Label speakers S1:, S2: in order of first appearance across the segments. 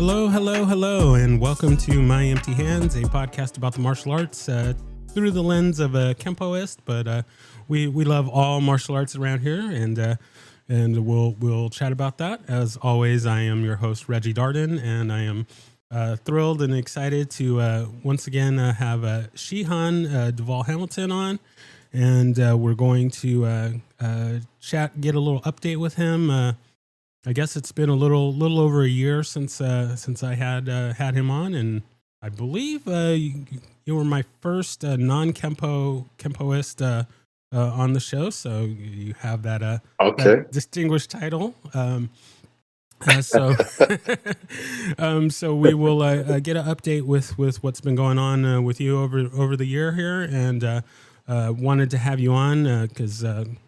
S1: Hello, hello, hello, and welcome to My Empty Hands, a podcast about the martial arts through the lens of a Kempoist. But we love all martial arts around here, and we'll chat about that. As always, I am your host Reggie Darden, and I am thrilled and excited to once again have Shihan Duval Hamilton on, and we're going to chat, get a little update with him. I guess it's been a little over a year since I had him on, and I believe you were my first non-Kempoist on the show, so you have that
S2: Okay.
S1: that distinguished title. So so we will get an update with what's been going on with you over the year here, and wanted to have you on because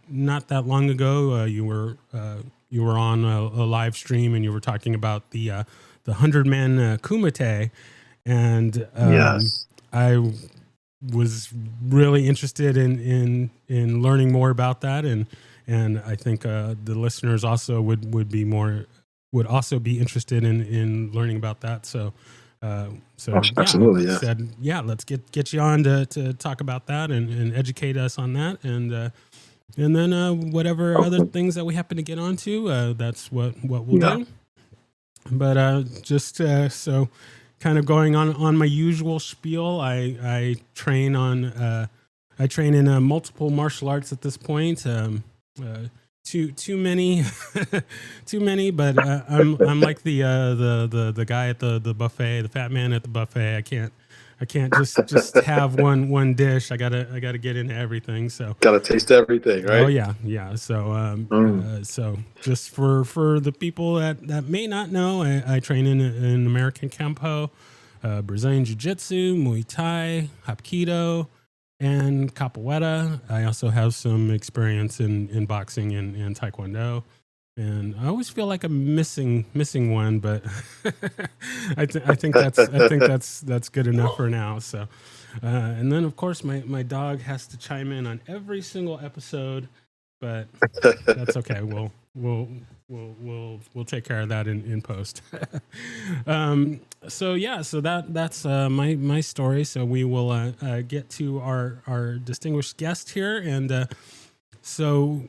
S1: not that long ago you were on a live stream, and you were talking about the 100-man kumite, and
S2: Yes.
S1: I was really interested in learning more about that, and I think the listeners also would also be interested in learning about that. So
S2: Oh,
S1: yeah, I
S2: absolutely. Yeah.
S1: said, yeah, let's get you on to talk about that and educate us on that, and then whatever other
S2: Okay.
S1: things that we happen to get onto, that's what we'll
S2: Yeah.
S1: do. But just so kind of going on my usual spiel, I train in multiple martial arts at this point. Too many, too many. But I'm like the guy at the buffet, the fat man at the buffet. I can't just have one dish. I gotta get into everything. So
S2: Got to taste everything,
S1: oh
S2: right?
S1: yeah.
S2: Mm.
S1: So just for the people that may not know, I train in American Kempo, Brazilian Jiu Jitsu, Muay Thai, Hapkido, and Capoeira. I also have some experience in boxing and Taekwondo. And I always feel like I'm missing one, but I think that's good enough for now. So, and then of course my dog has to chime in on every single episode, but that's okay. We'll take care of that in post. So yeah, so that's my story. So we will get to our distinguished guest here, and so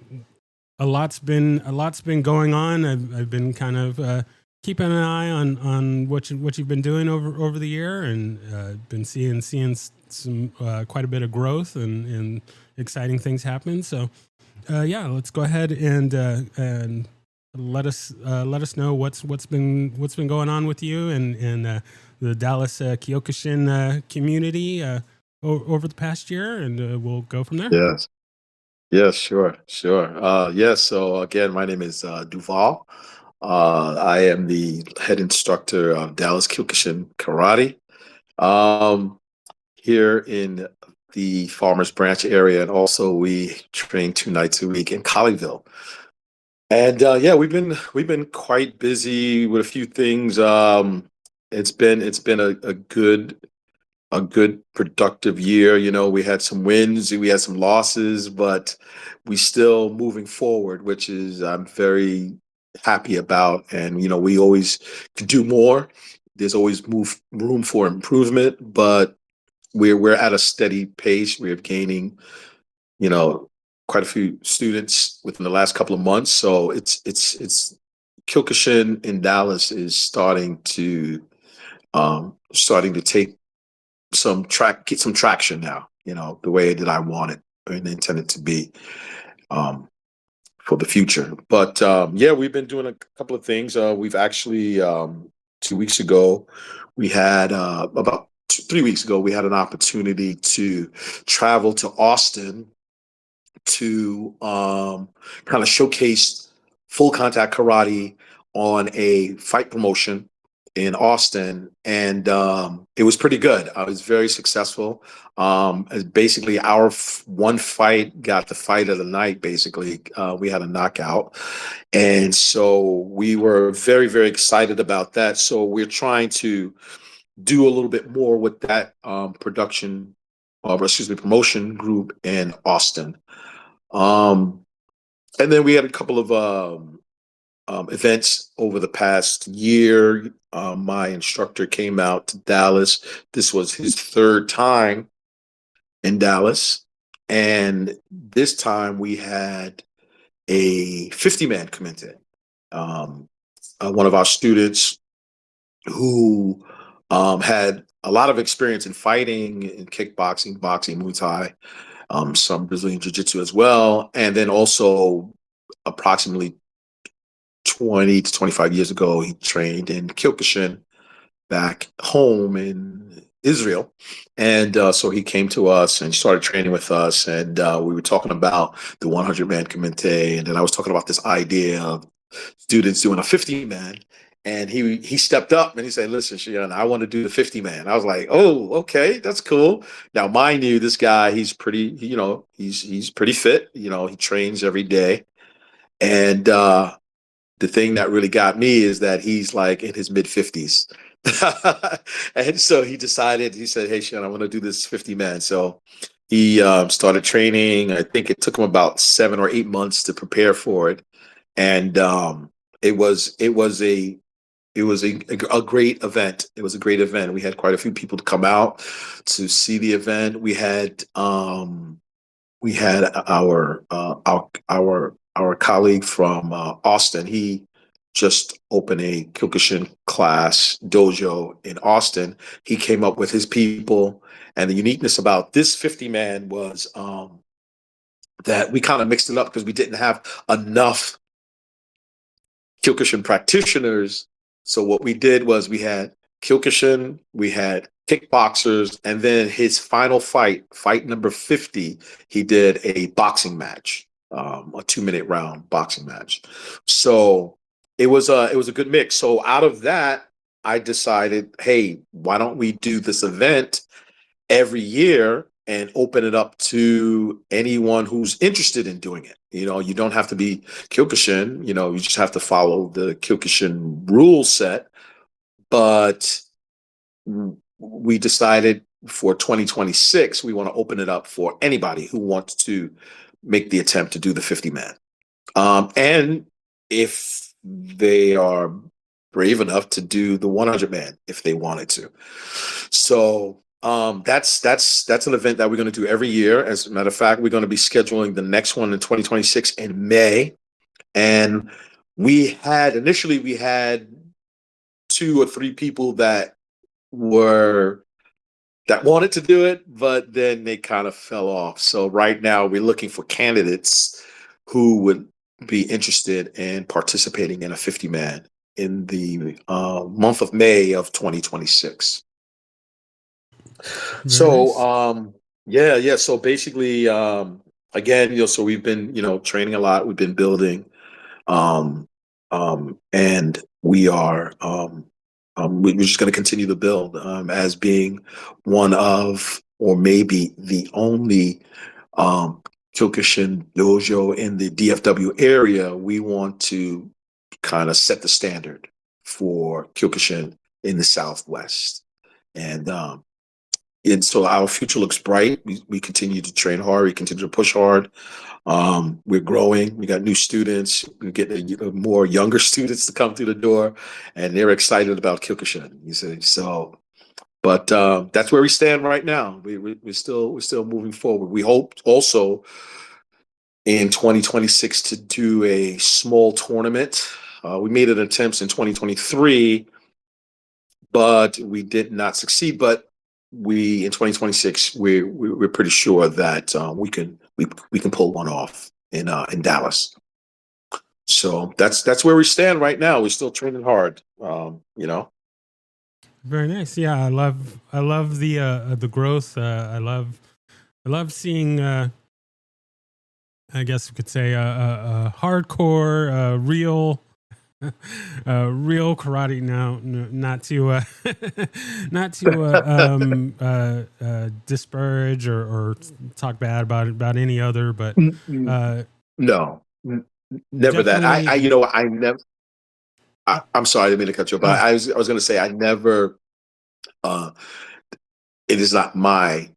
S1: a lot's been going on. I've been kind of keeping an eye on what you've been doing over the year, and been seeing some quite a bit of growth and exciting things happen. So yeah, let's go ahead and let us know what's been going on with you and the Dallas Kyokushin community over the past year, and we'll go from there.
S2: Yes. Yes. Sure. Sure. Yes. So again, my name is Duval. I am the head instructor of Dallas Kyokushin Karate here in the Farmers Branch area, and also we train 2 nights a week in Colleyville. And yeah, we've been quite busy with a few things. It's been a good productive year. We had some wins, we had some losses, but we still moving forward, which is I'm very happy about. And we always could do more. There's always room for improvement, but we're at a steady pace. We're gaining, you know, quite a few students within the last couple of months. So it's Kyokushin in Dallas is starting to take get some traction now, the way that I want it and intended to be um, for the future. But yeah, we've been doing a couple of things. We've actually 2 weeks ago, we had about 3 weeks ago, we had an opportunity to travel to Austin to kind of showcase full contact karate on a fight promotion in Austin, and it was pretty good. I was very successful. As basically our one fight got the fight of the night. Basically, we had a knockout, and so we were very, very excited about that. So we're trying to do a little bit more with that promotion group in Austin. And then we had a couple of events over the past year. My instructor came out to Dallas. This was his third time in Dallas. And this time we had a 50-man kumite. One of our students who had a lot of experience in fighting, in kickboxing, boxing, Muay Thai, some Brazilian Jiu-Jitsu as well. And then also approximately 20 to 25 years ago, he trained in Kyokushin back home in Israel. And so he came to us and started training with us. And we were talking about the 100-man kumite. And then I was talking about this idea of students doing a 50-man. And he stepped up and he said, listen, Shion, I want to do the 50-man. I was like, oh, okay, that's cool. Now, mind you, this guy, he's pretty, he's pretty fit. He trains every day. And the thing that really got me is that he's like in his mid 50s. And so he said, hey, Sean, I want to do this 50-man. So he started training. I think it took him about 7 or 8 months to prepare for it. And it was a great event. It was a great event. We had quite a few people to come out to see the event. We had our colleague from Austin. He just opened a Kyokushin class dojo in Austin. He came up with his people, and the uniqueness about this 50-man was that we kind of mixed it up because we didn't have enough Kyokushin practitioners. So what we did was we had Kyokushin, we had kickboxers, and then his final fight number 50, he did a boxing match, a 2-minute round boxing match. So it was a good mix. So out of that, I decided, hey, why don't we do this event every year and open it up to anyone who's interested in doing it. You don't have to be Kyokushin, you just have to follow the Kyokushin rule set. But we decided for 2026, we want to open it up for anybody who wants to make the attempt to do the 50-man. And if they are brave enough to do the 100-man, if they wanted to. So that's an event that we're going to do every year. As a matter of fact, we're going to be scheduling the next one in 2026 in May. And initially we had 2 or 3 people that wanted to do it, but then they kind of fell off. So right now we're looking for candidates who would be interested in participating in a 50-man in the month of May of 2026.
S1: Very
S2: So
S1: nice.
S2: yeah. So basically, again, so we've been, training a lot. We've been building, and we're just going to continue to build as being one of, or maybe the only Kyokushin dojo in the DFW area. We want to kind of set the standard for Kyokushin in the Southwest. And so our future looks bright. We continue to train hard. We continue to push hard. We're growing. We got new students. We get more younger students to come through the door, and they're excited about Kyokushin. You see, so. But that's where we stand right now. We're still moving forward. We hope also in 2026 to do a small tournament. We made an attempt in 2023, but we did not succeed. But in 2026, we're pretty sure that we can pull one off in Dallas. So that's where we stand right now. We're still training hard.
S1: Very nice. Yeah, I love the growth. I love seeing. I guess we could say a hardcore, real karate. Now, not to not to disparage or talk bad about any other, but
S2: No, never that.
S1: definitely.
S2: I never. I'm sorry, I didn't mean to cut you off, but
S1: Oh,
S2: I was going to say I never. Uh, it is not my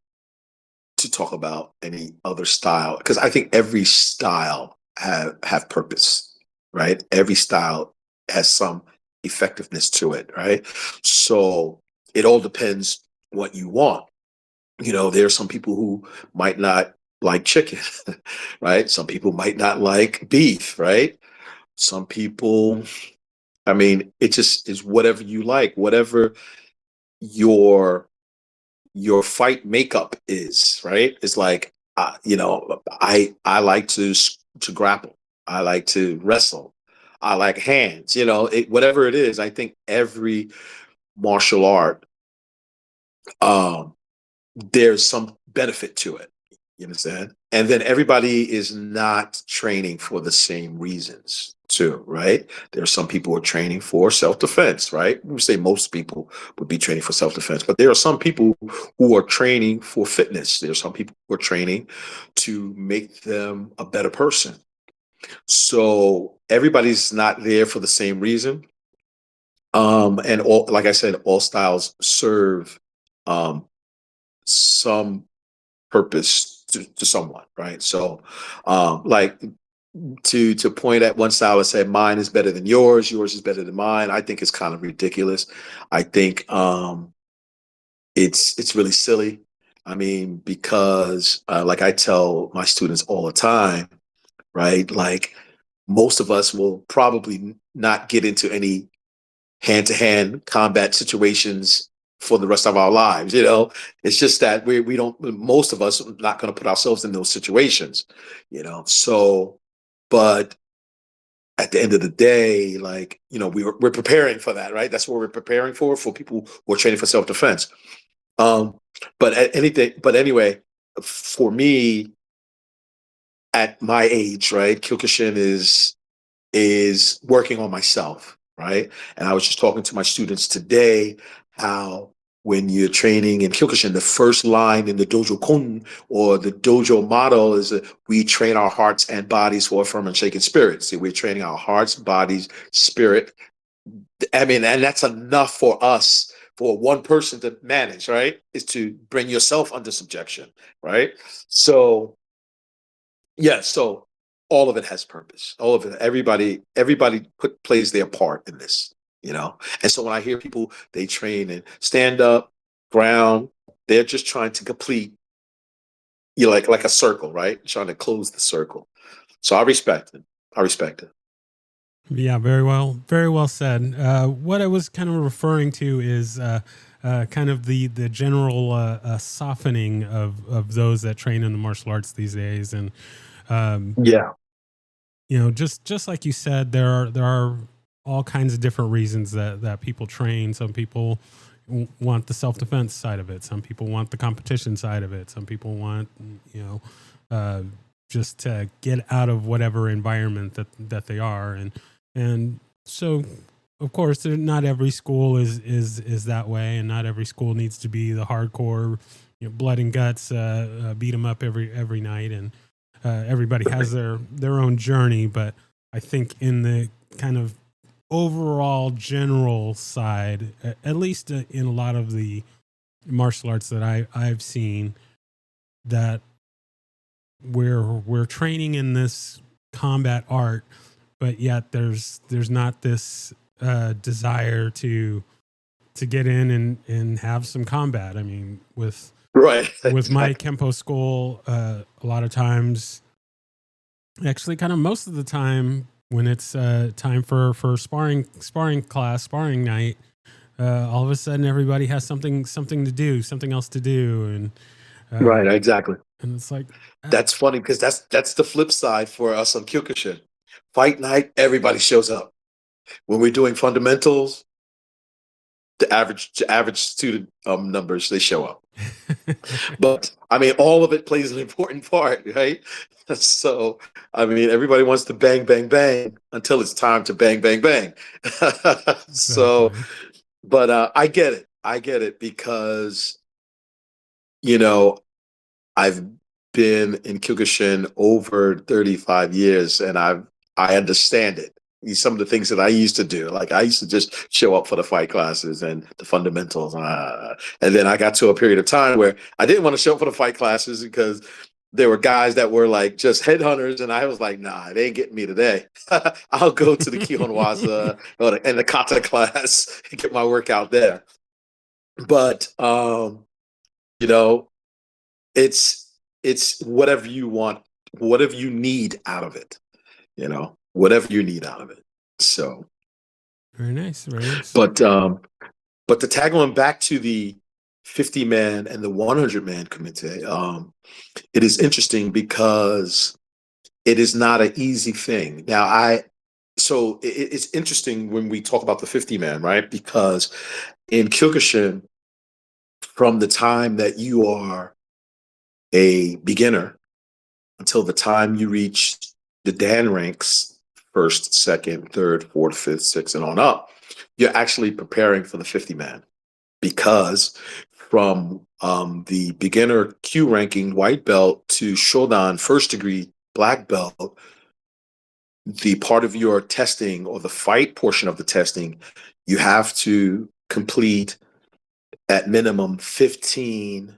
S2: to talk about any other style because I think every style have purpose. right? Every style has some effectiveness to it, right? So it all depends what you want. There are some people who might not like chicken, right? Some people might not like beef, right? Some people, I mean, it just is whatever you like, whatever your fight makeup is, right? It's like, I like to grapple. I like to wrestle. I like hands. Whatever it is. I think every martial art, um, there's some benefit to it. You understand? And then everybody is not training for the same reasons too, right? There are some people who are training for self-defense, right? We say most people would be training for self-defense, but there are some people who are training for fitness. There are some people who are training to make them a better person. So everybody's not there for the same reason. And all, like I said, all styles serve um, some purpose to someone, right? So, like to point at one style and say mine is better than yours is better than mine, I think it's kind of ridiculous. I think it's really silly. I mean, because like I tell my students all the time, right? Like most of us will probably not get into any hand-to-hand combat situations for the rest of our lives. It's just that we don't, most of us are not going to put ourselves in those situations. So, but at the end of the day, like, we're preparing for that, right? That's what we're preparing for people who are training for self-defense. um but anyway, for me, at my age, right, Kyokushin is working on myself, right? And I was just talking to my students today how when you're training in Kyokushin, the first line in the dojo kun or the dojo motto is we train our hearts and bodies for a firm and shaken spirit. See, we're training our hearts, bodies, spirit. I mean, and that's enough for us, for one person to manage, right? Is to bring yourself under subjection, right? So yeah, so all of it has purpose. All of it, everybody plays their part in this. And so when I hear people, they train in stand up, ground, they're just trying to complete, like a circle, right? Trying to close the circle. So I respect it. I respect it.
S1: Yeah, very well said. What I was kind of referring to is kind of the general softening of those that train in the martial arts these days, and um,
S2: Yeah.
S1: just like you said, there are all kinds of different reasons that people train. Some people want the self defense side of it. Some people want the competition side of it. Some people want you know uh, just to get out of whatever environment that they are, and so of course not every school is that way, and not every school needs to be the hardcore blood and guts beat them up every night, and everybody has their own journey. But I think in the kind of overall general side, at least in a lot of the martial arts that I've seen, that we're training in this combat art, but yet there's not this desire to get in and have some combat. I mean,
S2: Right.
S1: with my
S2: Exactly.
S1: Kempo school, a lot of times, actually, kind of most of the time, when it's time for sparring class, sparring night, all of a sudden everybody has something to do, something else to do,
S2: Right.
S1: uh,
S2: Exactly.
S1: and it's like,
S2: That's funny because that's the flip side for us on Kyokushin. Fight night, everybody shows up. When we're doing fundamentals, the average student numbers, they show up. But I mean, all of it plays an important part, right? So I mean, everybody wants to bang, bang, bang until it's time to bang, bang, bang. So,
S1: exactly.
S2: but I get it. I get it because you know I've been in Kyokushin over 35 years, and I understand it. Some of the things that I used to do, like I used to just show up for the fight classes and the fundamentals, and then I got to a period of time where I didn't want to show up for the fight classes because there were guys that were like just headhunters, and I was like, nah, they ain't getting me today. I'll go to the Kihonwaza and the kata class and get my workout there. But you know, it's whatever you want, whatever you need out of it, whatever you need out of it. So
S1: Very nice, very nice.
S2: but to tag on back to the 50-man and the 100-man kumite, it is interesting because it is not an easy thing. Now, it's interesting when we talk about the 50-man, right? Because in Kyokushin, from the time that you are a beginner until the time you reach the Dan ranks, first, second, third, fourth, fifth, sixth, and on up, you're actually preparing for the 50-man. Because from the beginner Q ranking white belt to Shodan first degree black belt, the part of your testing or the fight portion of the testing, you have to complete at minimum 15,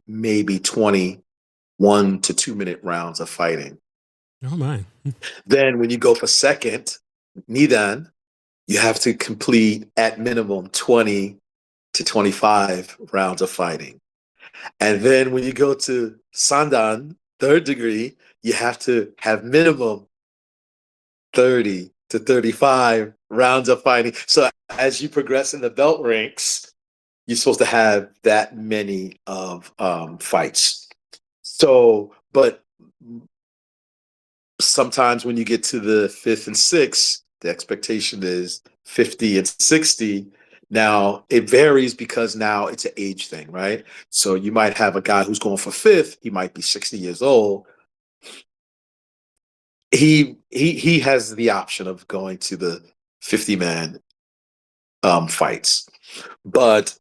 S2: maybe 20 1 to 2 minute rounds of fighting.
S1: Oh my.
S2: Then when you go for second, Nidan, you have to complete at minimum 20 to 25 rounds of fighting. And then when you go to Sandan, third degree, you have to have minimum 30 to 35 rounds of fighting. So as you progress in the belt ranks, you're supposed to have that many of fights. So, but sometimes when you get to the fifth and sixth, the expectation is 50 and 60. Now it varies because now it's an age thing, right? So you might have a guy who's going for fifth. He might be 60 years old. He has the option of going to the 50-man fights. But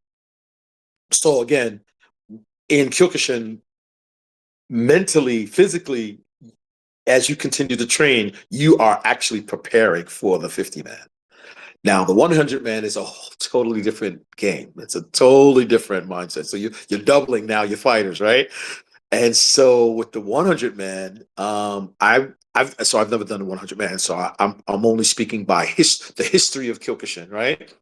S2: so again, in Kyokushin, mentally, physically, as you continue to train, you are actually preparing for the 50-man. Now, the 100-man is a totally different game. It's a totally different mindset. So you're doubling now your fighters, right? And so with the 100-man, I've never done the 100-man, so I'm only speaking by the history of Kyokushin, right?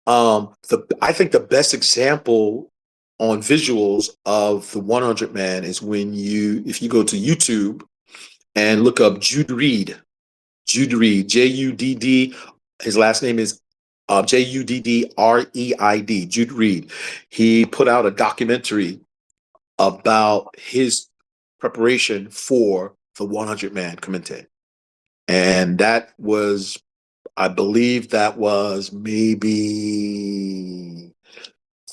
S2: I think the best example on visuals of the 100-man is if you go to YouTube and look up Judd Reed, Judd, his last name is Juddreid, Judd Reed. He put out a documentary about his preparation for the 100-man kumite. And that was, I believe that was maybe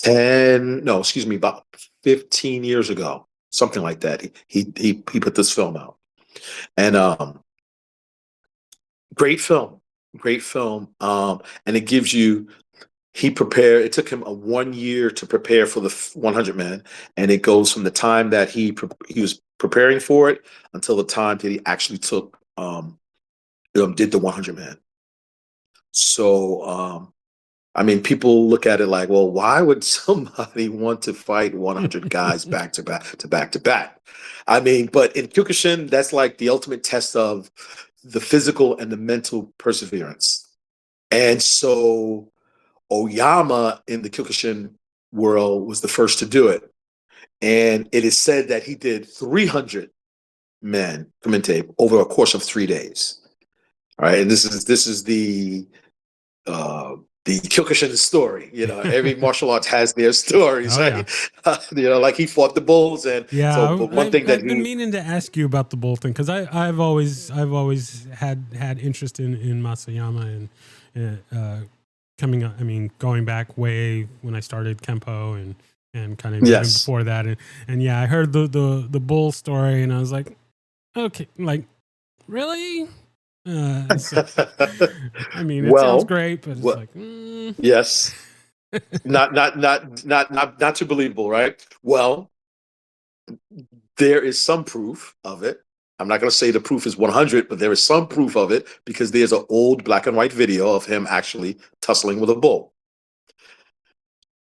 S2: about 15 years ago, something like that. He put this film out. And great film. And it gives you, it took him 1 year to prepare for the 100-man. And it goes from the time that he was preparing for it until the time that he actually did the 100-man. So, I mean, people look at it like, well, why would somebody want to fight 100 guys back to back? I mean, but in Kyokushin, that's like the ultimate test of the physical and the mental perseverance. And so Oyama in the Kyokushin world was the first to do it. And it is said that he did 300 men kumite over a course of 3 days. All right. And this is the Kyokushin story. Every martial arts has their stories, right? Yeah. Like he fought the bulls, and
S1: yeah.
S2: So, but one thing that
S1: I've been meaning to ask you about the bull thing because I've always had interest in Masayama and coming up. I mean, going back way when I started Kempo and kind of even before that, and yeah, I heard the bull story, and I was like, okay, like really. So, I mean, it sounds great, but it's like,
S2: yes, not too believable, right? Well, there is some proof of it. I'm not going to say the proof is 100, but there is some proof of it because there's an old black and white video of him actually tussling with a bull.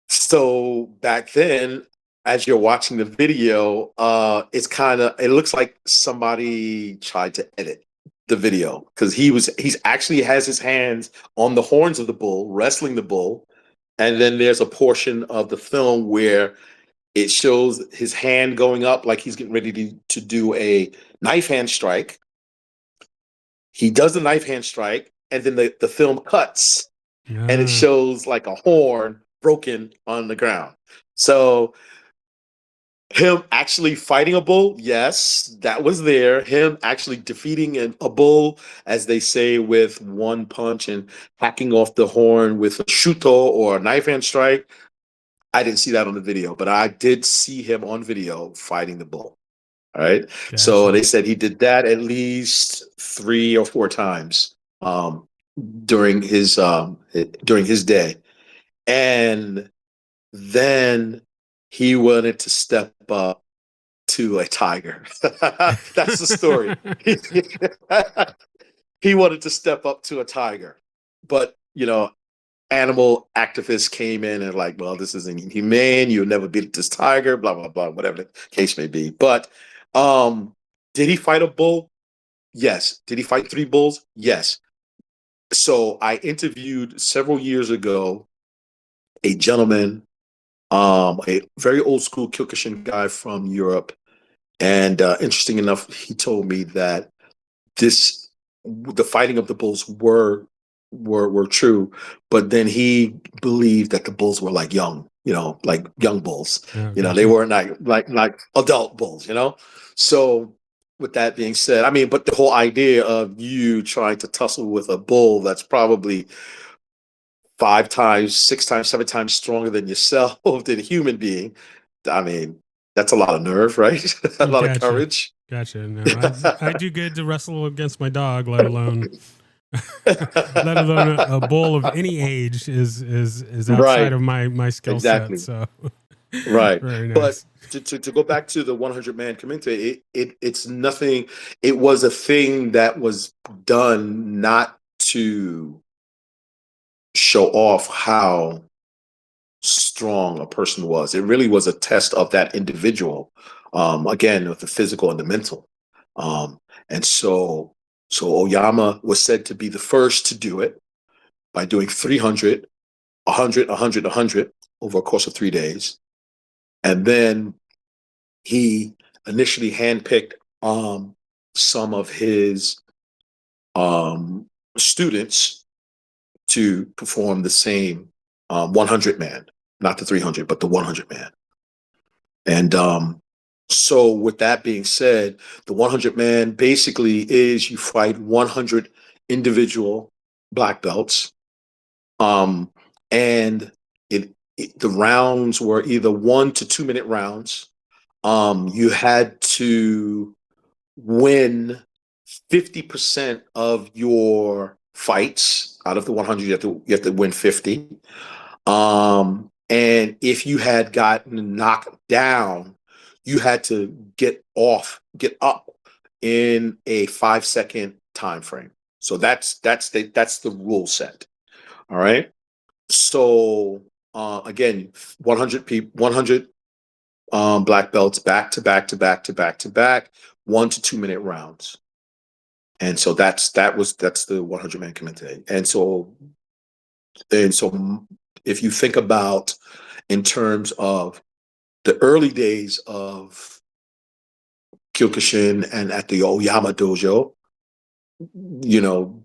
S2: So back then, as you're watching the video, it looks like somebody tried to edit the video because he's actually has his hands on the horns of the bull, wrestling the bull. And then there's a portion of the film where it shows his hand going up like he's getting ready to do a knife hand strike. He does the knife hand strike, and then the film cuts and it shows like a horn broken on the ground. So him actually fighting a bull, yes, that was there. Him actually defeating a bull, as they say, with one punch and hacking off the horn with a shuto or a knife hand strike. I didn't see that on the video, but I did see him on video fighting the bull. All right.
S1: Gotcha.
S2: So they said he did that at least 3 or 4 times during his day. And then he wanted to step up to a tiger. That's the story. He wanted to step up to a tiger, but animal activists came in and like, well, this isn't humane. You'll never beat this tiger. Blah blah blah. Whatever the case may be. But did he fight a bull? Yes. Did he fight 3 bulls? Yes. So I interviewed several years ago a gentleman, a very old school Kyokushin guy from Europe. And interesting enough, he told me that the fighting of the bulls were true, but then he believed that the bulls were like young, like young bulls.
S1: Gotcha.
S2: They weren't like adult bulls. So with that being said, I mean, but the whole idea of you trying to tussle with a bull that's probably 5 times, 6 times, 7 times stronger than yourself, than a human being, I mean, that's a lot of nerve, right? A lot of courage.
S1: Gotcha. No, I do good to wrestle against my dog, let alone a bull of any age is outside
S2: right.
S1: of my skill
S2: Exactly.
S1: set. So
S2: right.
S1: Very nice.
S2: But to go back to the 100-man kumite, it's nothing. It was a thing that was done not to show off how strong a person was. It really was a test of that individual, again, with the physical and the mental. And so Oyama was said to be the first to do it by doing 300, 100, 100, 100 over a course of 3 days. And then he initially handpicked some of his students to perform the same 100-man, not the 300, but the 100-man. And so with that being said, the 100-man basically is you fight 100 individual black belts. And the rounds were either 1 to 2 minute rounds. You had to win 50% of your fights out of the 100. You have to win 50. And if you had gotten knocked down, you had to get up in a 5-second time frame. So that's the rule set. All right. So again, 100 black belts back to back to back to back to back, 1 to 2 minute rounds. And so that's the 100-man kumite. And so if you think about in terms of the early days of Kyokushin and at the Oyama dojo,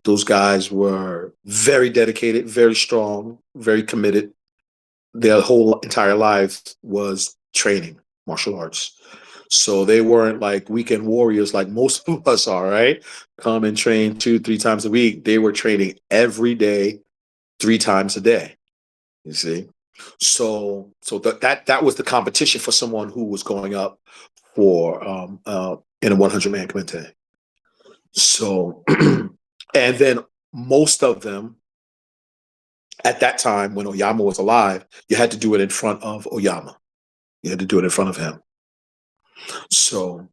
S2: those guys were very dedicated, very strong, very committed. Their whole entire life was training martial arts. So they weren't like weekend warriors like most of us are, right? Come and train 2-3 times a week. They were training every day, 3 times a day. You see? So that was the competition for someone who was going up for in a 100-man kumite. So and then most of them at that time when Oyama was alive, you had to do it in front of Oyama. You had to do it in front of him. So,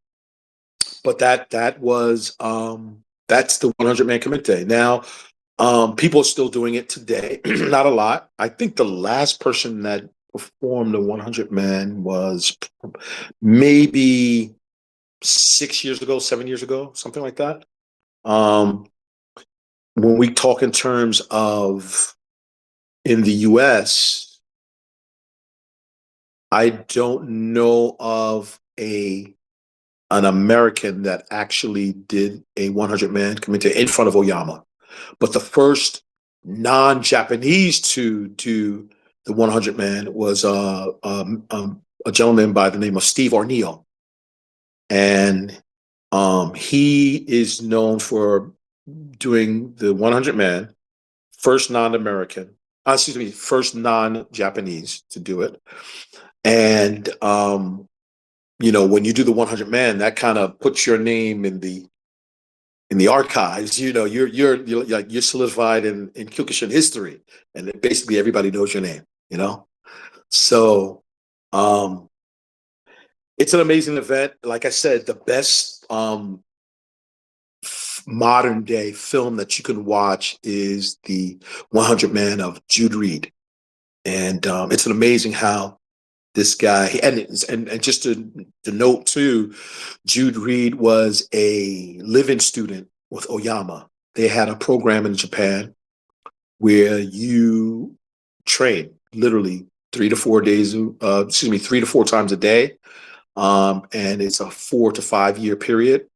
S2: but that was that's the 100-man kumite. Now, people are still doing it today. Not a lot. I think the last person that performed the 100 man was maybe 6 years ago, 7 years ago, something like that. Um, when we talk in terms of in the US, I don't know of an American that actually did a 100 man kumite in front of Oyama. But the first non-Japanese to do the 100 man was a gentleman by the name of Steve Arneal, and he is known for doing the 100 man, first non-American, excuse me, first non-Japanese to do it, and when you do the 100 man, that kind of puts your name in the archives. You're solidified in Kyokushin history, and basically everybody knows your name. So um, it's an amazing event. Like I said, the best modern day film that you can watch is the 100 Man of Jude Reed, and it's an amazing how this guy and just to note too, Jude Reed was a living student with Oyama. They had a program in Japan where you train literally 3 to 4 days, 3 to 4 times a day, and it's a 4 to 5 year period.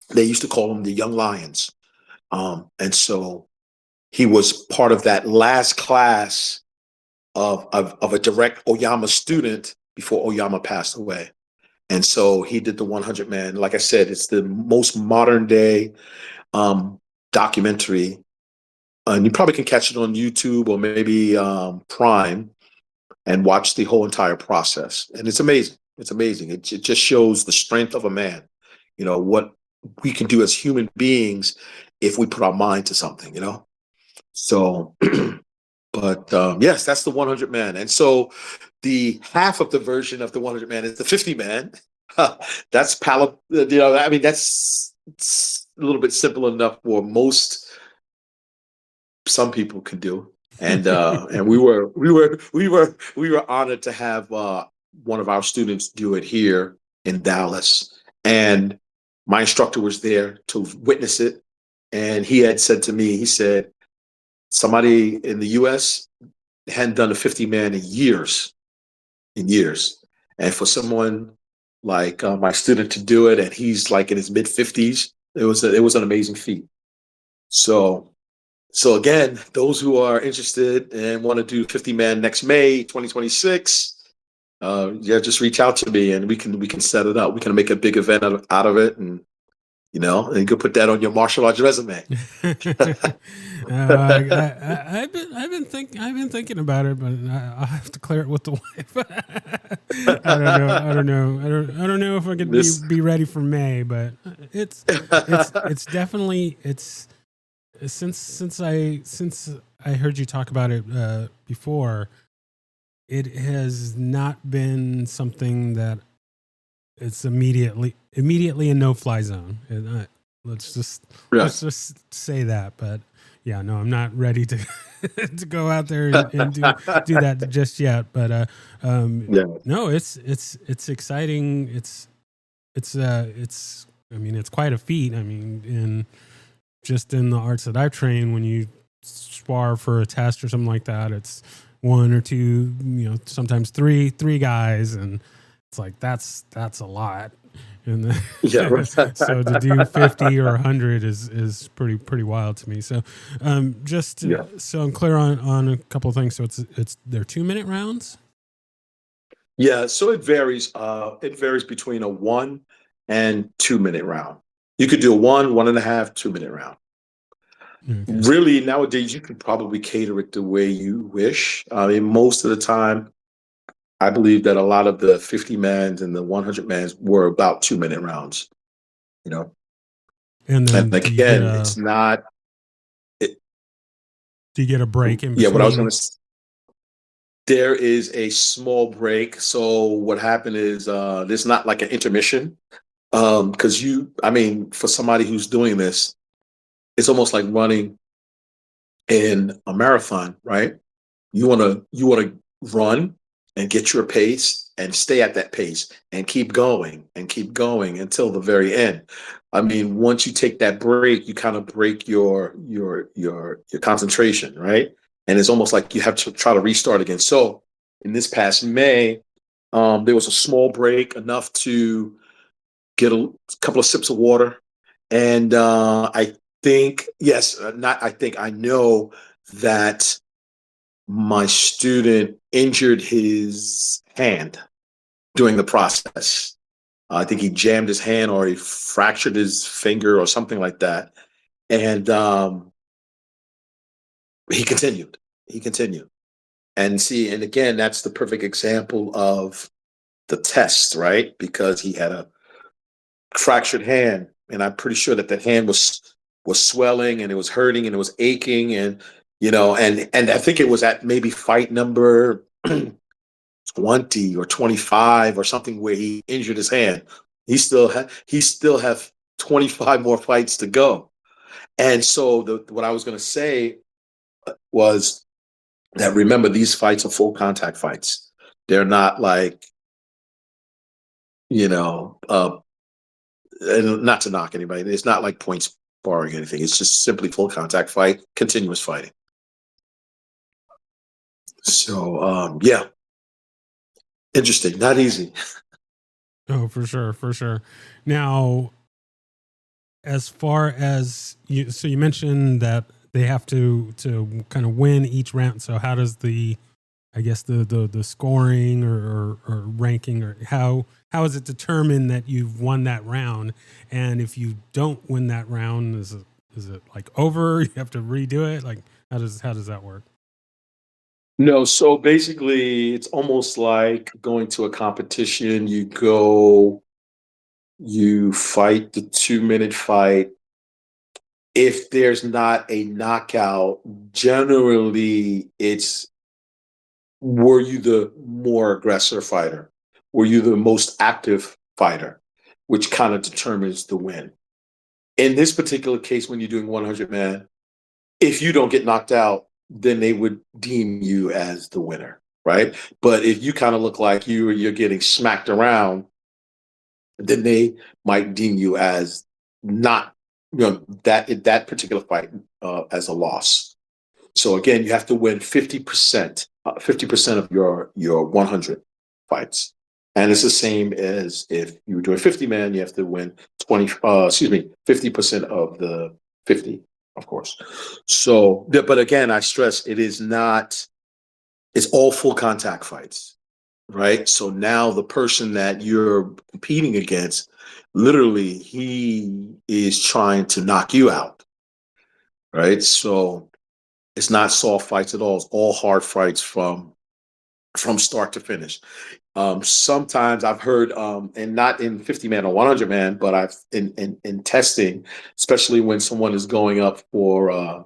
S2: They used to call them the Young Lions, and so he was part of that last class of a direct Oyama student before Oyama passed away. And so he did the 100 man. Like I said, it's the most modern day documentary. And you probably can catch it on YouTube or maybe Prime and watch the whole entire process. And it's amazing. It's amazing. It just shows the strength of a man, what we can do as human beings if we put our mind to something. So But yes, that's the 100 man. And so the half of the version of the 100 man is the 50 man. That's I mean, that's it's a little bit simple enough for some people can do. And we were honored to have one of our students do it here in Dallas. And my instructor was there to witness it. And he had said to me, he said, somebody in the US hadn't done a 50 man in years. And for someone like my student to do it, and he's like in his mid 50s, it was an amazing feat. So again, those who are interested and want to do 50 man next May 2026, just reach out to me and we can set it up. We can make a big event out of it, and and you can put that on your martial arts resume.
S1: I've been thinking about it, but I'll have to clear it with the wife. I don't know if I could be ready for May, but it's definitely since I heard you talk about it before, it has not been something that it's immediately a no-fly zone. Let's just say that. But yeah, no, I'm not ready to to go out there and do that just yet. But no, it's exciting. It's I mean, it's quite a feat. I mean, in the arts that I've trained, when you spar for a test or something like that, it's one or two, sometimes three guys, and it's like that's a lot. And so to do 50 or 100 is pretty wild to me. So so I'm clear on a couple of things. So they're 2-minute rounds.
S2: Yeah, so it varies. It varies between a 1 and 2 minute round. You could do a 1.5, 2 minute round. Okay. Really, nowadays you can probably cater it the way you wish. I mean, most of the time, I believe that a lot of the 50 mans and the 100 mans were about 2 minute rounds.
S1: And then
S2: again, it's not.
S1: Do you get a break in between?
S2: Yeah, what I was going to. There is a small break. So what happened is there's not like an intermission, because for somebody who's doing this, it's almost like running in a marathon, right? You want to run and get your pace and stay at that pace and keep going until the very end. I mean, once you take that break, you kind of break your concentration, right? And it's almost like you have to try to restart again. So in this past May, there was a small break, enough to get a couple of sips of water, and I think, yes, not I think, I know that my student injured his hand during the process. I think he jammed his hand or he fractured his finger or something like that. And he continued. He continued. And see, and again, that's the perfect example of the test, right? Because he had a fractured hand, and I'm pretty sure that the hand was swelling and it was hurting and it was aching, and and I think it was at maybe fight number 20 or 25 or something where he injured his hand. He still have 25 more fights to go. And so what I was going to say was that, remember, these fights are full contact fights. They're not like, you know, and not to knock anybody, it's not like points sparring or anything. It's just simply full contact fight, continuous fighting. So yeah, interesting, not easy.
S1: Oh, for sure, for sure. Now, as far as you, so you mentioned that they have to kind of win each round. So how does the, I guess the scoring or ranking, or how is it determined that you've won that round? And if you don't win that round, is it like over? You have to redo it. Like how does that work?
S2: No, so basically, it's almost like going to a competition. You go, you fight the 2 minute fight. If there's not a knockout, generally it's, were you the more aggressor fighter? Were you the most active fighter? Which kind of determines the win. In this particular case, when you're doing 100 man, if you don't get knocked out, then they would deem you as the winner, right? But if you kind of look like you're getting smacked around, then they might deem you as not, that particular fight as a loss. So again, you have to win 50%, 50% of your 100 fights. And it's the same as if you were doing 50 man, you have to win 50% of the 50, of course. So, but again, I stress, it is not, it's all full contact fights, right? So now the person that you're competing against, literally, he is trying to knock you out, right? So it's not soft fights at all. It's all hard fights from start to finish. Sometimes I've heard, and not in 50 man or 100 man, but I've in testing, especially when someone is going up for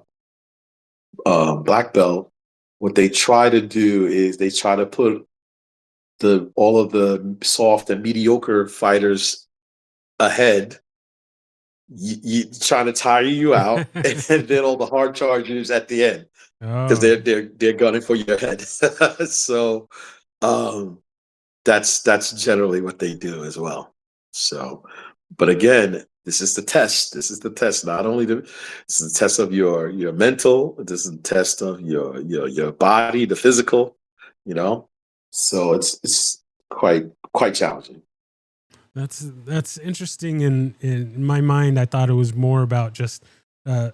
S2: black belt. What they try to do is they try to put the all of the soft and mediocre fighters ahead, trying to tire you out, and then all the hard chargers at the end, because
S1: Oh,
S2: they're gunning for your head. So um, that's generally what they do as well. So, but again, this is the test. This is the test. Not only this is the test of your mental. This is the test of your body, the physical. You know, so it's quite challenging.
S1: that's interesting. In my mind, I thought it was more about just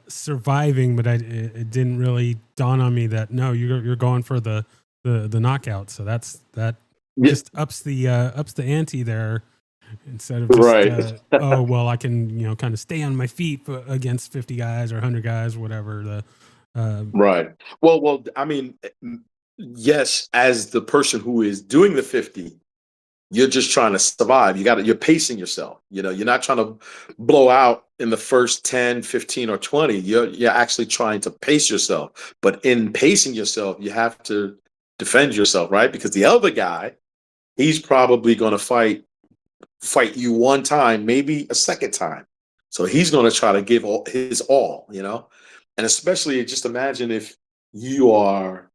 S1: surviving, but it didn't really dawn on me that no, you're going for the knockout. So that
S2: Yeah,
S1: just ups the ante there, instead of just
S2: right.
S1: oh well, I can kind of stay on my feet against 50 guys or 100 guys, whatever the
S2: Right. Well, I mean, yes, as the person who is doing the 50, you're just trying to survive. You're pacing yourself. You're not trying to blow out in the first 10, 15, or 20. You're actually trying to pace yourself. But in pacing yourself, you have to defend yourself, right? Because the other guy, he's probably going to fight you one time, maybe a second time. So he's going to try to give his all. And especially, just imagine if you are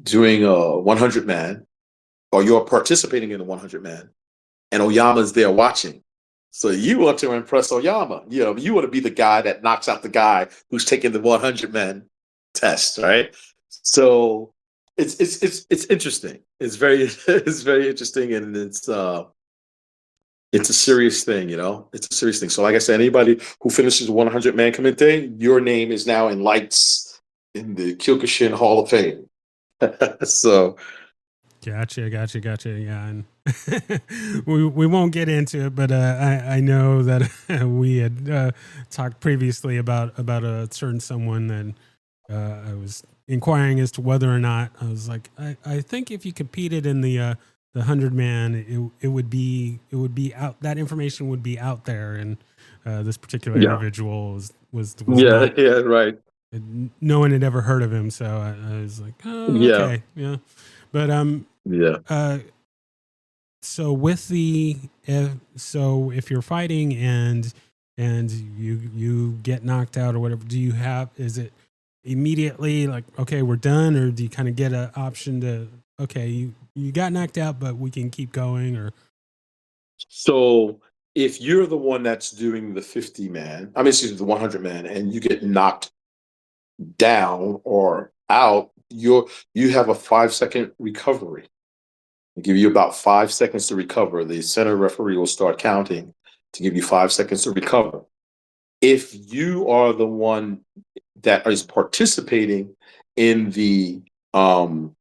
S2: doing a 100 man, or you're participating in a 100 man, and Oyama's there watching. So you want to impress Oyama. You want to be the guy that knocks out the guy who's taking the 100 man test, right? So it's interesting. It's very it's very interesting, and it's a serious thing. It's a serious thing. So like I said, anybody who finishes 100 man kumite, your name is now in lights in the Kyokushin Hall of Fame. So
S1: Gotcha. Yeah, and we won't get into it, but I know that we had talked previously about a certain someone that I was inquiring as to whether or not I was like, I think if you competed in the 100 man, it would be out. That information would be out there, and this particular
S2: yeah,
S1: individual was
S2: yeah,
S1: not.
S2: yeah, right,
S1: No one had ever heard of him, so I was like, oh,
S2: yeah,
S1: okay, yeah. But
S2: yeah.
S1: uh, so with the so if you're fighting and you get knocked out or whatever, do you have, is it immediately like, okay, we're done, or do you kind of get an option to, okay, you got knocked out but we can keep going? Or
S2: So if you're the one that's doing the 50 man, I mean, excuse me, the 100 man, and you get knocked down or out, you have a 5 second recovery. They give you about 5 seconds to recover. The center referee will start counting to give you 5 seconds to recover. If you are the one that is participating in the um,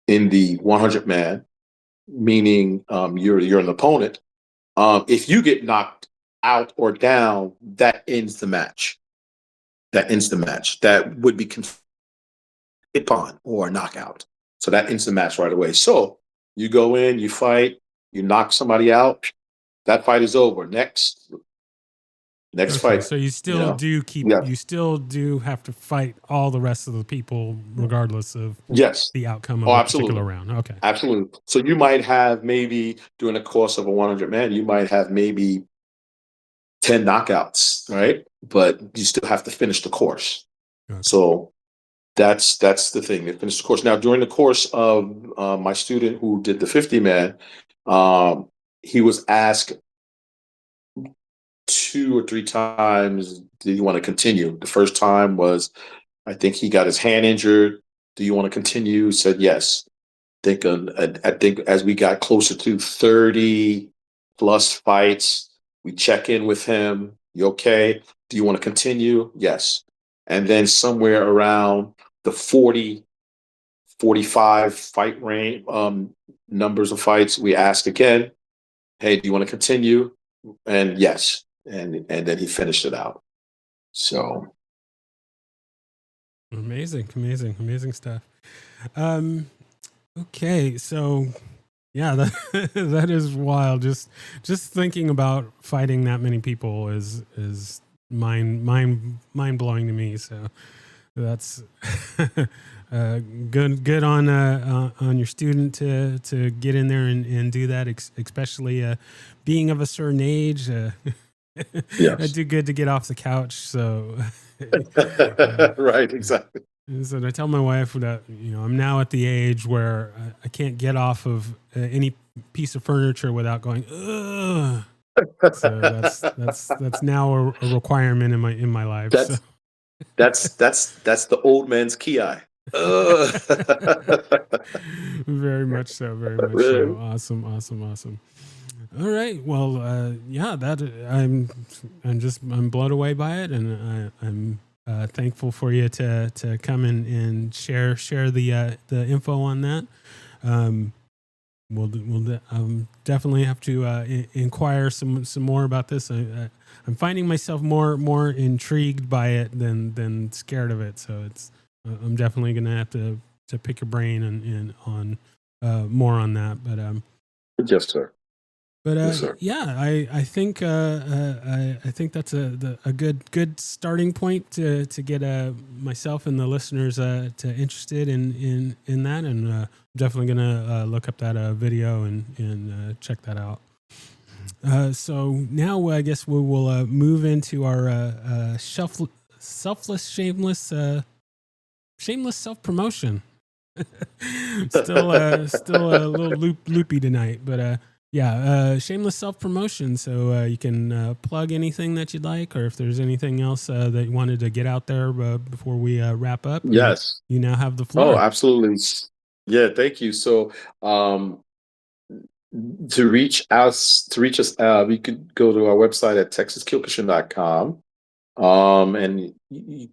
S2: 100 man, meaning you're an opponent. If you get knocked out or down, that ends the match. That ends the match. That would be upon or knockout. So that ends the match right away. So you go in, you fight, you knock somebody out. That fight is over. Next
S1: okay,
S2: fight.
S1: so you
S2: You
S1: still
S2: know.
S1: do keep,
S2: Yeah.
S1: you still do have to fight all the rest of the people regardless of
S2: Yes.
S1: the outcome of
S2: Oh,
S1: a particular
S2: absolutely.
S1: round. Okay.
S2: Absolutely. So you might have maybe during the course of a 100 man, you might have maybe 10 knockouts, right? But you still have to finish the course.
S1: Okay.
S2: So that's the thing. They finish the course. Now, during the course of my student who did the 50 man, he was asked 2 or 3 times, do you want to continue? The first time was, I think he got his hand injured. Do you want to continue? He said yes. I think as we got closer to 30 plus fights, we check in with him. You okay? Do you want to continue? Yes. And then somewhere around the 40, 45 fight range, numbers of fights, we ask again, hey, do you want to continue? And yes. And then he finished it out. So
S1: Amazing stuff. Um, okay, so yeah, that that is wild. Just thinking about fighting that many people is mind blowing to me. So that's good on your student to get in there and do that, especially being of a certain age. I
S2: yes.
S1: do good to get off the couch. So
S2: Right, exactly.
S1: so I tell my wife that I'm now at the age where I can't get off of any piece of furniture without going ugh. So that's now a requirement in my life. So
S2: That's that's the old man's ki.
S1: very much so, very much so. Awesome. All right. Well, yeah, that I'm blown away by it, and I'm thankful for you to come and share the info on that. Um, we'll definitely have to inquire some more about this. I'm finding myself more intrigued by it than scared of it. So I'm definitely gonna have to pick your brain and on more on that. But
S2: Yes, sir.
S1: but
S2: Yes, sir.
S1: yeah, I think I think that's a good starting point to get myself and the listeners to interested in that, and definitely gonna look up that video and check that out. So now I guess we will move into our selfless, shameless self promotion. Still a little loopy tonight, but yeah, shameless self promotion. So you can plug anything that you'd like, or if there's anything else that you wanted to get out there before we wrap up.
S2: Yes.
S1: You now have the
S2: Oh,
S1: floor.
S2: absolutely. Yeah, thank you. So, to reach us, we could go to our website at texaskyokushin.com. And you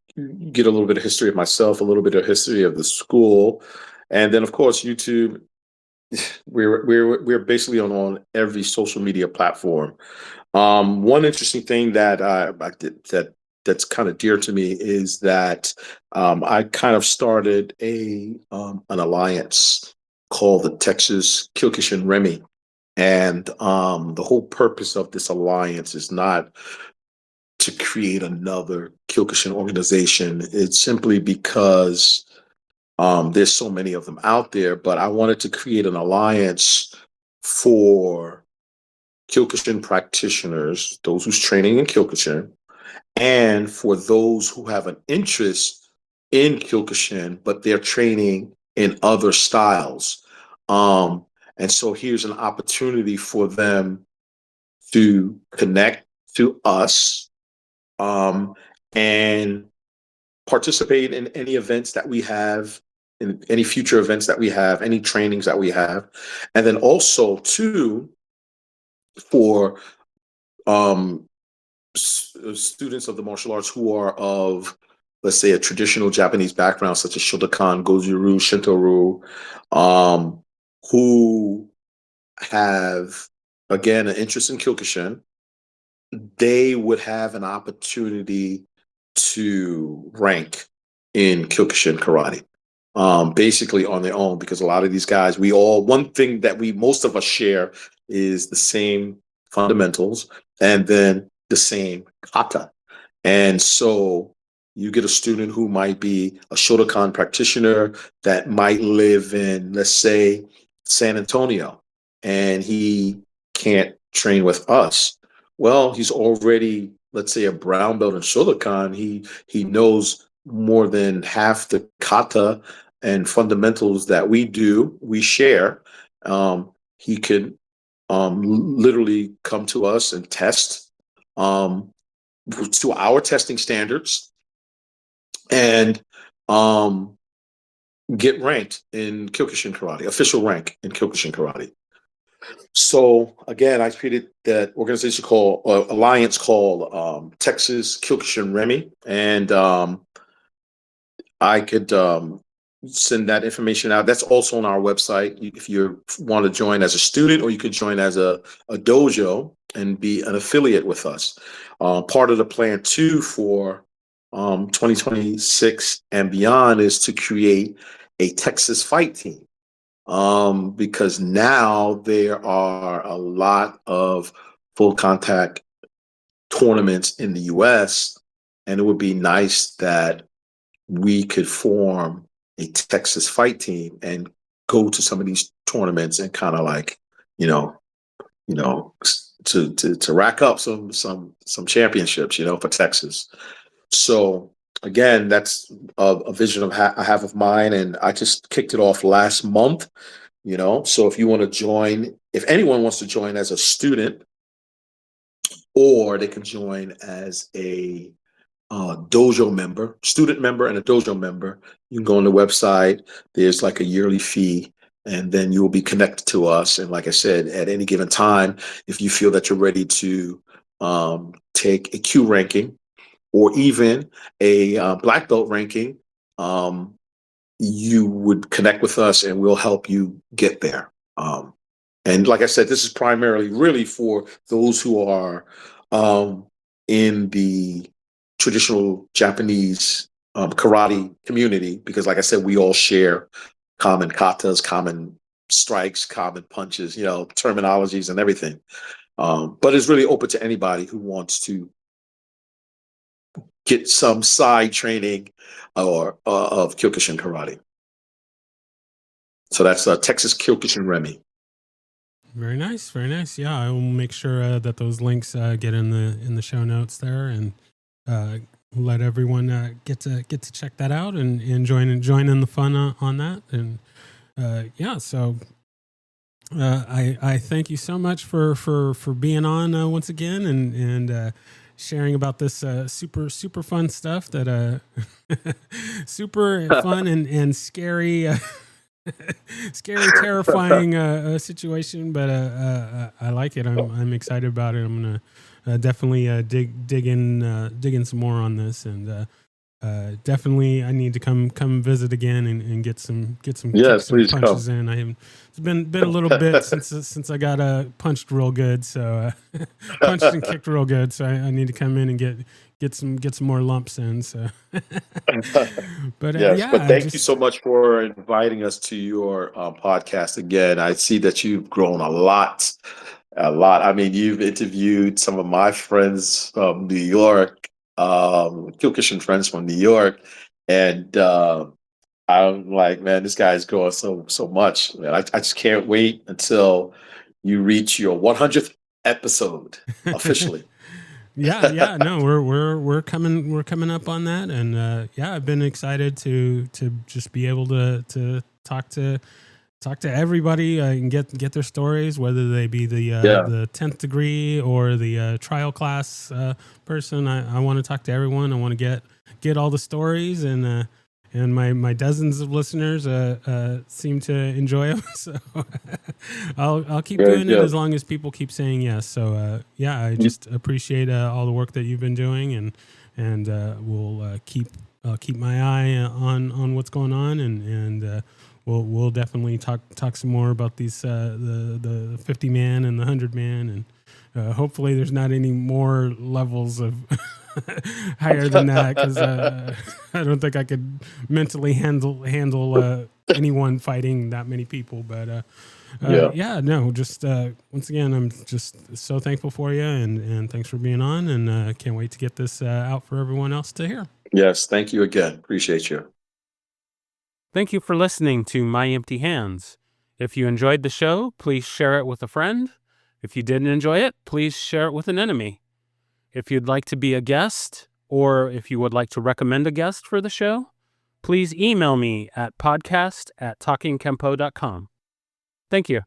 S2: get a little bit of history of myself, a little bit of history of the school, and then of course YouTube. We're basically on every social media platform. One interesting thing that I did that's kind of dear to me is that I kind of started an alliance called the Texas Kyokushin Remi, and the whole purpose of this alliance is not to create another Kyokushin organization. It's simply because there's so many of them out there, but I wanted to create an alliance for Kyokushin practitioners, those who's training in Kyokushin, and for those who have an interest in Kyokushin, but they're training in other styles. Um, and so here's an opportunity for them to connect to us, and participate in any events that we have, in any future events that we have, any trainings that we have, and then also too for um, students of the martial arts who are of, let's say, a traditional Japanese background, such as Shotokan, Goju-ryu, Shinto-ryu, who have again an interest in Kyokushin. They would have an opportunity to rank in Kyokushin karate, basically on their own, because a lot of these guys, one thing that most of us share is the same fundamentals and then the same kata. And so you get a student who might be a Shotokan practitioner that might live in, let's say, San Antonio, and he can't train with us. Well, he's already, let's say, a brown belt in Shotokan. He knows more than half the kata and fundamentals that we share. He could literally come to us and test um, to our testing standards, and um, get ranked in Kyokushin karate, official rank in Kyokushin karate. So again, I created that organization called alliance called Texas Kyokushin Remi, and I could send that information out. That's also on our website if you want to join as a student, or you could join as a dojo and be an affiliate with us. Part of the plan too for 2026 and beyond is to create a Texas fight team, because now there are a lot of full contact tournaments in the US, and it would be nice that we could form a Texas fight team and go to some of these tournaments and kind of like, you know, you know, to rack up some championships, for Texas. So again, that's a vision I have of mine, and I just kicked it off last month. So if you want to join, if anyone wants to join as a student, or they can join as a dojo member, student member, and a dojo member. You can go on the website. There's like a yearly fee, and then you will be connected to us. And like I said, at any given time, if you feel that you're ready to take a Q ranking or even a black belt ranking, you would connect with us, and we'll help you get there. And like I said, this is primarily really for those who are in the traditional Japanese karate community, because like I said, we all share common katas, common strikes, common punches, terminologies and everything. But it's really open to anybody who wants to get some side training or of Kyokushin karate. So that's Texas Kyokushin Remi.
S1: Very nice, very nice. Yeah, I will make sure that those links get in the show notes there, and let everyone get to check that out and join in the fun on that. And so I thank you so much for being on once again and sharing about this super fun stuff that super fun and scary. Scary, terrifying situation, but I like it. I'm excited about it. I'm gonna definitely dig in some more on this, and definitely I need to come visit again and get some kick
S2: Yes,
S1: some
S2: please come.
S1: punches in. It's been a little bit since I got punched real good, so punched and kicked real good. So I need to come in and get some more lumps in. So, but
S2: Yes, but
S1: yeah,
S2: thank you
S1: just
S2: so much for inviting us to your podcast again. I see that you've grown a lot, a lot. I mean, you've interviewed some of my friends from New York, Kyokushin friends from New York, and I'm like, man, this guy's growing so much. Man, I just can't wait until you reach your 100th episode officially.
S1: yeah, no, we're coming up on that, and I've been excited to just be able to talk to everybody and get their stories, whether they be
S2: Yeah,
S1: the 10th degree or the trial class person. I want to talk to everyone. I want to get all the stories, and my dozens of listeners seem to enjoy them. So I'll keep
S2: very
S1: doing it
S2: good.
S1: as long as people keep saying yes. So I just appreciate all the work that you've been doing, and we'll keep my eye on what's going on, and we'll definitely talk some more about these the 50 man and the 100 man, and hopefully there's not any more levels of higher than that, because I don't think I could mentally handle anyone fighting that many people. But
S2: Yeah.
S1: no, just once again, I'm just so thankful for you, and thanks for being on, and can't wait to get this out for everyone else to hear.
S2: Yes. Thank you again. Appreciate you.
S1: Thank you for listening to My Empty Hands. If you enjoyed the show, please share it with a friend. If you didn't enjoy it, please share it with an enemy. If you'd like to be a guest, or if you would like to recommend a guest for the show, please email me at podcast@talkingkempo.com. Thank you.